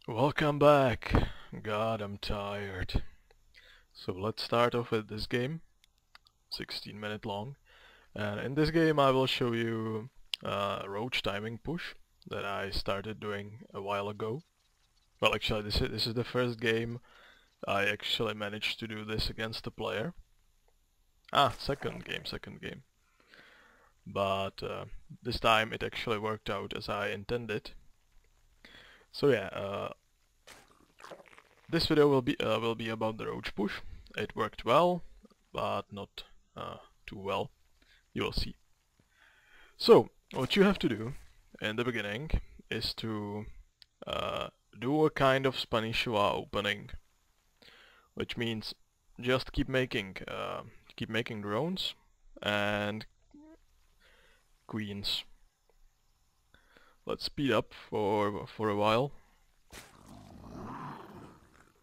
Welcome back. God, I'm tired. So let's start off with this game, 16-minute long. And in this game I will show you a roach timing push that I started doing a while ago. Well, actually this is the first game I actually managed to do this against a player. Second game. But this time it actually worked out as I intended. So yeah, this video will be about the roach push. It worked well, but not too well. You will see. So what you have to do in the beginning is to do a kind of Spanishiwa opening, which means just keep making drones and queens. Let's speed up for a while.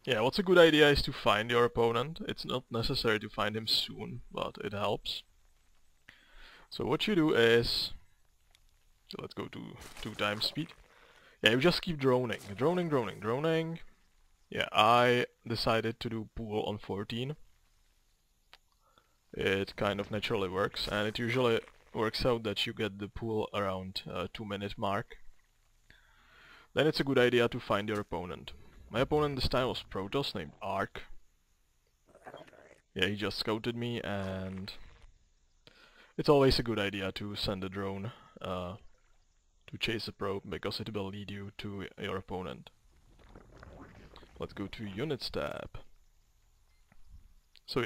Yeah, what's a good idea is to find your opponent. It's not necessary to find him soon, but it helps. So what you do is, let's go to 2 times speed. Yeah, you just keep droning. Yeah, I decided to do pool on 14. It kind of naturally works, and it usually works out that you get the pool around 2-minute mark. Then it's a good idea to find your opponent. My opponent this time was Protoss named Ark. Yeah, he just scouted me, and it's always a good idea to send a drone to chase a probe, because it will lead you to your opponent. Let's go to Units tab. So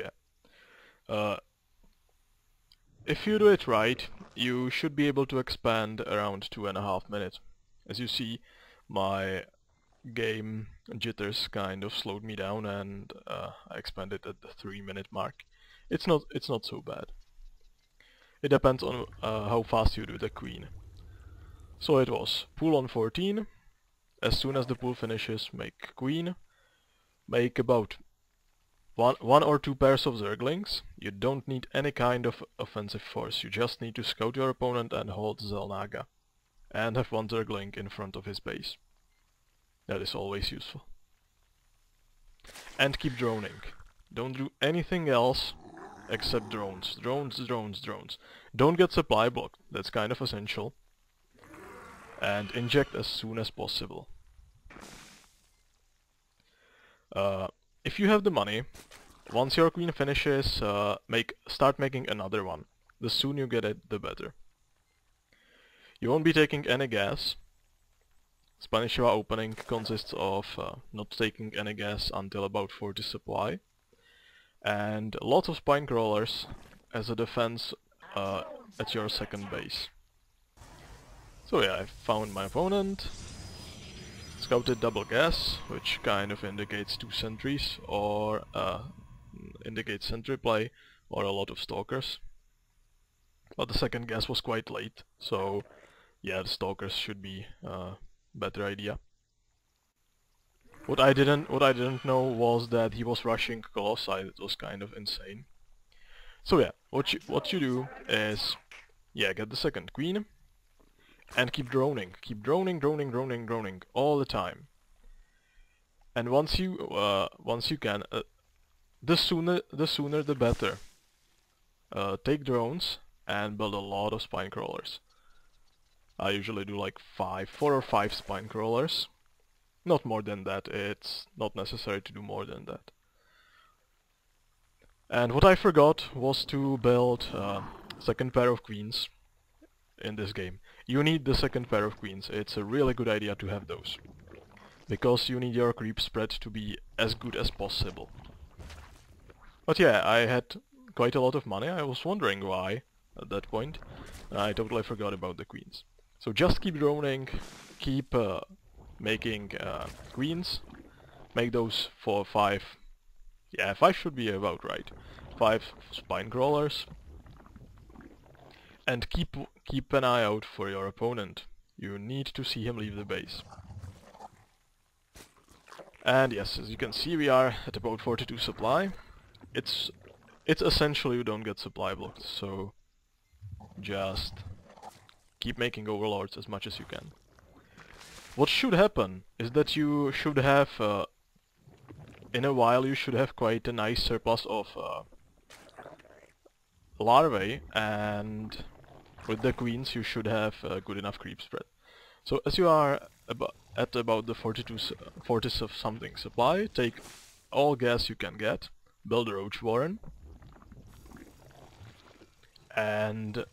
yeah, if you do it right, you should be able to expand around 2.5 minutes. As you see, my game jitters kind of slowed me down, and I expanded at the 3-minute mark. It's not so bad. It depends on how fast you do the queen. So it was pool on 14. As soon as the pool finishes, make queen. Make about one or two pairs of zerglings. You don't need any kind of offensive force. You just need to scout your opponent and hold Zelnaga. And have one zergling in front of his base. That is always useful. And keep droning. Don't do anything else except drones. Drones. Don't get supply blocked. That's kind of essential. And inject as soon as possible. If you have the money, once your queen finishes, start making another one. The sooner you get it, the better. You won't be taking any gas. Spanishiwa opening consists of not taking any gas until about 40 supply. And lots of spine crawlers as a defense at your second base. So yeah, I found my opponent. Scouted double gas, which kind of indicates 2 sentries, or indicates sentry play, or a lot of stalkers. But the second gas was quite late, so yeah, the stalkers should be a better idea. What I didn't know was that he was rushing Colossi. It was kind of insane. So yeah, what you do is, yeah, get the second queen and keep droning all the time. And once you can, the sooner the better. Take drones and build a lot of spine crawlers. I usually do like 4 or 5 spine crawlers. Not more than that. It's not necessary to do more than that. And what I forgot was to build second pair of queens in this game. You need the second pair of queens. It's a really good idea to have those, because you need your creep spread to be as good as possible. But yeah, I had quite a lot of money. I was wondering why at that point. I totally forgot about the queens. So just keep droning, keep making queens, make those 4 or 5, yeah, 5 should be about right, 5 spine crawlers, and keep an eye out for your opponent. You need to see him leave the base. And yes, as you can see, we are at about 42 supply. It's essentially you don't get supply blocked, so just keep making overlords as much as you can. what should happen is that you should have, in a while, you should have quite a nice surplus of larvae, and with the queens you should have good enough creep spread. So as you are at about the 40 of something supply, take all gas you can get, build a roach warren, and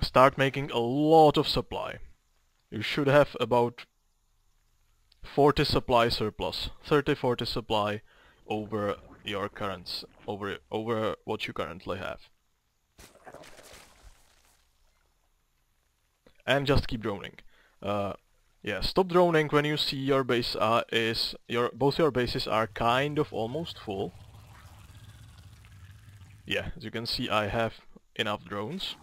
start making a lot of supply. You should have about 40 supply surplus, 30-40 supply over your currents, over what you currently have. And just keep droning. Yeah, stop droning when you see your base both your bases are kind of almost full. Yeah, as you can see, I have enough drones,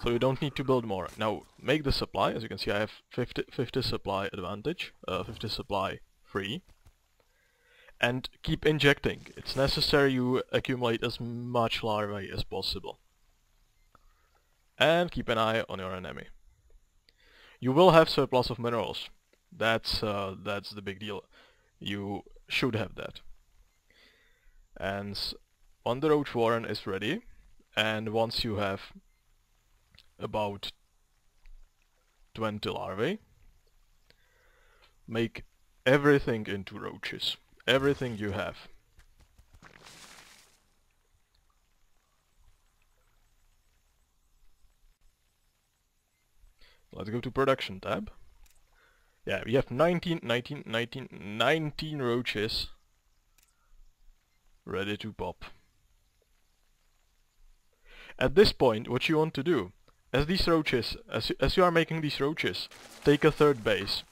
so you don't need to build more. Now make the supply. As you can see, I have 50 supply advantage, 50 supply free, and keep injecting. It's necessary you accumulate as much larvae as possible, and keep an eye on your enemy. You will have surplus of minerals. That's the big deal. You should have that. And when the roach warren is ready, and once you have about 20 larvae, make everything into roaches. Everything you have. Let's go to production tab. Yeah, we have 19 roaches ready to pop. At this point, what you want to do, as you are making these roaches, take a third base.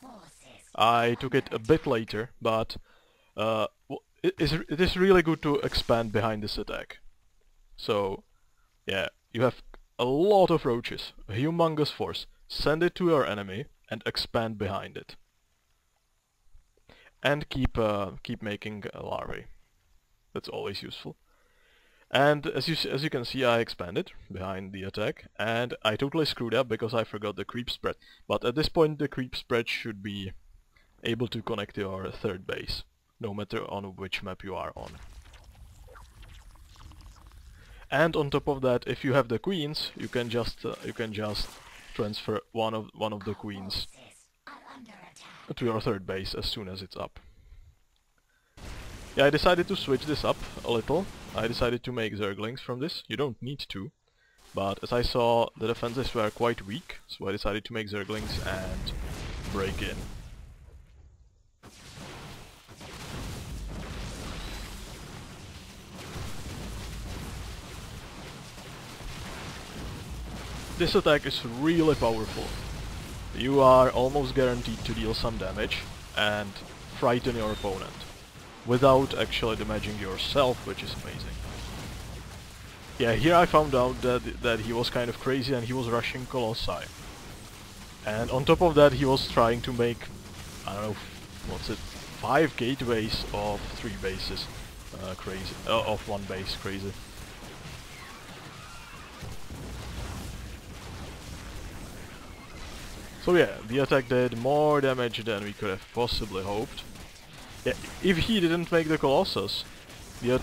I took it a bit later, but it is really good to expand behind this attack. So, yeah, you have a lot of roaches, a humongous force. Send it to your enemy and expand behind it. And keep making larvae. That's always useful. And as you can see, I expanded behind the attack, and I totally screwed up because I forgot the creep spread. But at this point the creep spread should be able to connect to your third base, no matter on which map you are on. And on top of that, if you have the queens, you can just transfer one of the queens to your third base as soon as it's up. Yeah, I decided to switch this up a little. I decided to make zerglings from this. You don't need to, but as I saw the defenses were quite weak, so I decided to make zerglings and break in. This attack is really powerful. You are almost guaranteed to deal some damage and frighten your opponent, without actually damaging yourself, which is amazing. Yeah, here I found out that he was kind of crazy and he was rushing Colossi. And on top of that he was trying to make, I don't know, what's it, 5 gateways of 3 bases. Crazy. Of 1 base, crazy. So yeah, the attack did more damage than we could have possibly hoped. Yeah, if he didn't make the Colossus, the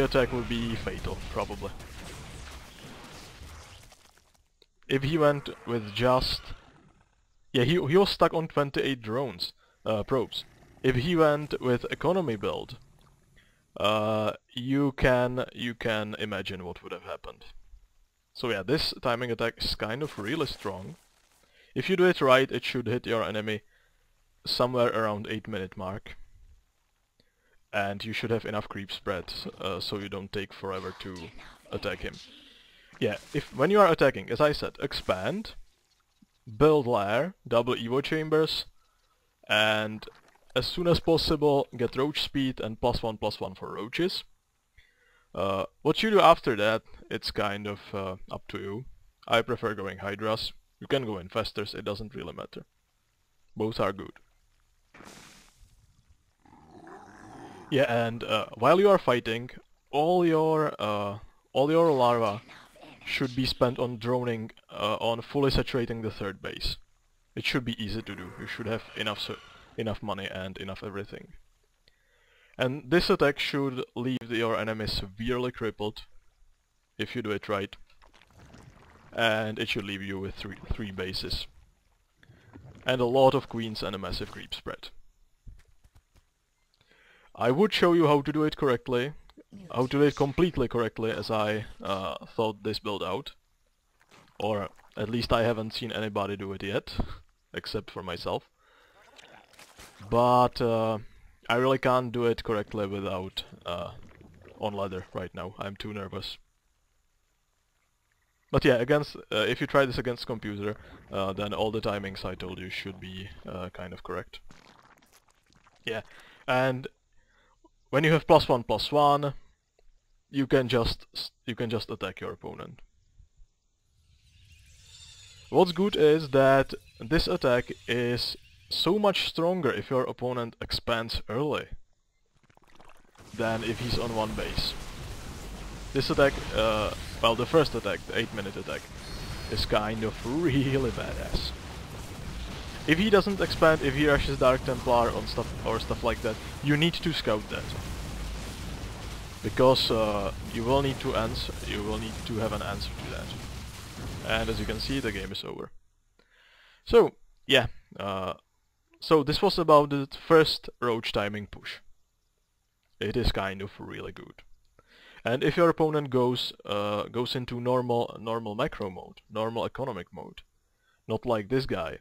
attack would be fatal, probably. If he went with just... Yeah, he was stuck on 28 drones, probes. If he went with economy build, you can imagine what would have happened. So yeah, this timing attack is kind of really strong. If you do it right, it should hit your enemy somewhere around 8-minute mark. And you should have enough creep spread, so you don't take forever to attack him. Yeah, when you are attacking, as I said, expand, build lair, double evo chambers, and as soon as possible get roach speed and +1/+1 for roaches. What you do after that, it's kind of up to you. I prefer going hydras. You can go infestors, it doesn't really matter. Both are good. Yeah, and while you are fighting, all your larva should be spent on droning, on fully saturating the third base. It should be easy to do. You should have enough money and enough everything. And this attack should leave your enemy severely crippled if you do it right. And it should leave you with three bases. And a lot of queens and a massive creep spread. I would show you how to do it correctly, how to do it completely correctly as I thought this build out. Or at least I haven't seen anybody do it yet, except for myself. But I really can't do it correctly without on ladder right now. I'm too nervous. But yeah, if you try this against computer, then all the timings I told you should be kind of correct. Yeah, and when you have +1/+1, you can just attack your opponent. What's good is that this attack is so much stronger if your opponent expands early than if he's on one base. This attack, well, the first attack, the 8-minute attack, is kind of really badass. If he doesn't expand, if he rushes Dark Templar on stuff like that, you need to scout that. Because you will need to have an answer to that. And as you can see, the game is over. So, yeah. So this was about the first Roach timing push. It is kind of really good. And if your opponent goes into normal macro mode, normal economic mode, not like this guy,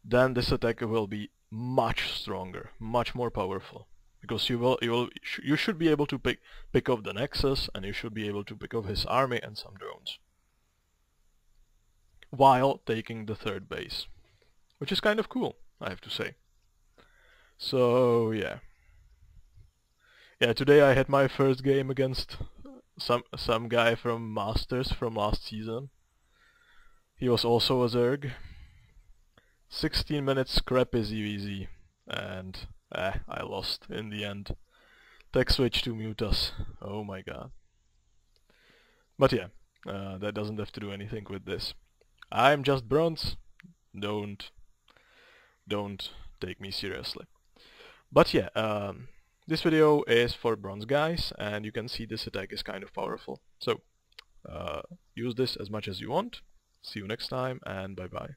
then this attack will be much stronger, much more powerful. Because you should be able to pick off the Nexus, and you should be able to pick off his army and some drones, while taking the third base, which is kind of cool, I have to say. So yeah. Yeah, today I had my first game against some guy from Masters from last season. He was also a Zerg. 16 minutes crappy ZvZ, and I lost in the end. Tech switch to Mutas. Oh my god. But yeah, that doesn't have to do anything with this. I'm just bronze. Don't take me seriously. But yeah, this video is for bronze guys, and you can see this attack is kind of powerful. So, use this as much as you want. See you next time, and bye bye.